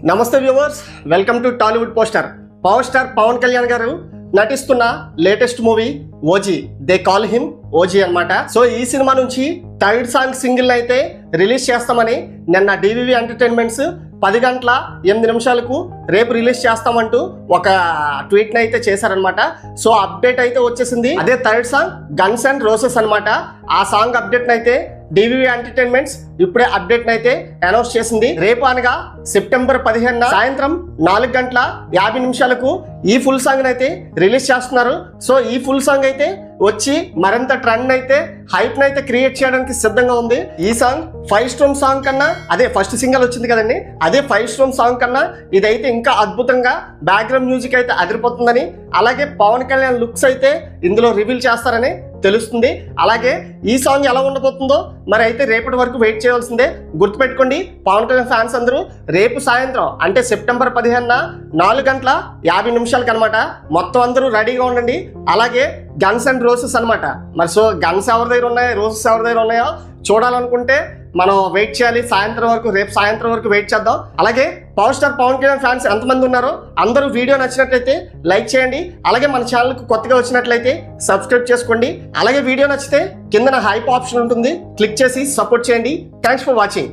నమస్తే viewers, welcome to Tollywood poster. Power star Pawan Kalyan garu నటిస్తున్న latest movie OG. They call him OG అన్నమాట. So ఈ సినిమా నుంచి థర్డ్ సాంగ్ సింగిల్ అయితే రిలీజ్ చేస్తామని నిన్న డివివి ఎంటర్టైన్మెంట్స్ 10 గంటల 8 నిమిషాలకు రేపు రిలీజ్ చేస్తామంటూ ఒక ట్వీట్ అయితే చేశారనమాట. సో అప్డేట్ అయితే వచ్చేసింది. అదే third song guns and roses అనమాట. ఆ సాంగ్ అప్డేట్ అయితే డివివి ఎంటర్టైన్మెంట్స్ ఇప్పుడే అప్డేట్ అయితే అనౌన్స్ చేసింది. రేపు అనగా సెప్టెంబర్ 15న సాయంత్రం 4 గంటల 50 నిమిషాలకు ఈ ఫుల్ సాంగ్ అయితే రిలీజ్ చేస్తున్నారు. సో ఈ ఫుల్ సాంగ్ అయితే వచ్చి మరింత ట్రెండ్ అయితే హైప్ అయితే క్రియేట్ చేయడానికి సిద్ధంగా ఉంది. ఈ సాంగ్ 5 స్టోన్ సాంగ్ కన్నా, అదే ఫస్ట్ సింగల్ వచ్చింది కదండి, అదే 5 స్టోన్ సాంగ్ కన్నా ఇదైతే ఇంకా అద్భుతంగా బ్యాక్గ్రౌండ్ మ్యూజిక్ అయితే అదిరిపోతుందని, అలాగే పవన్ కళ్యాణ్ లుక్స్ అయితే ఇందులో రివీల్ చేస్తారని తెలుస్తుంది. అలాగే ఈ సాంగ్ ఎలా ఉండబోతుందో మరి అయితే రేపటి వరకు వెయిట్ చేయాల్సిందే. గుర్తుపెట్టుకోండి, పవన్ కళ్యాణ్ ఫ్యాన్స్ అందరూ రేపు సాయంత్రం అంటే సెప్టెంబర్ 15న 4 గంటల 50 నిమిషాలకు అనమాట మొత్తం అందరూ రెడీగా ఉండండి. అలాగే గన్స్ అండ్ రోసెస్ అనమాట. మరి సో గన్స్ ఎవరి దగ్గర ఉన్నాయో, రోసెస్ ఎవరి దగ్గర ఉన్నాయో చూడాలనుకుంటే మనం వెయిట్ చేయాలి. సాయంత్రం వరకు, రేపు సాయంత్రం వరకు వెయిట్ చేద్దాం. అలాగే power star Pawan Kalyan fans ఎంతమంది ఉన్నారో అందరూ వీడియో నచ్చినట్లయితే లైక్ చేయండి. అలాగే మన ఛానల్కు కొత్తగా వచ్చినట్లయితే సబ్స్క్రైబ్ చేసుకోండి. అలాగే వీడియో నచ్చితే కింద హైప్ ఆప్షన్ ఉంటుంది, క్లిక్ చేసి సపోర్ట్ చేయండి. Thanks for watching.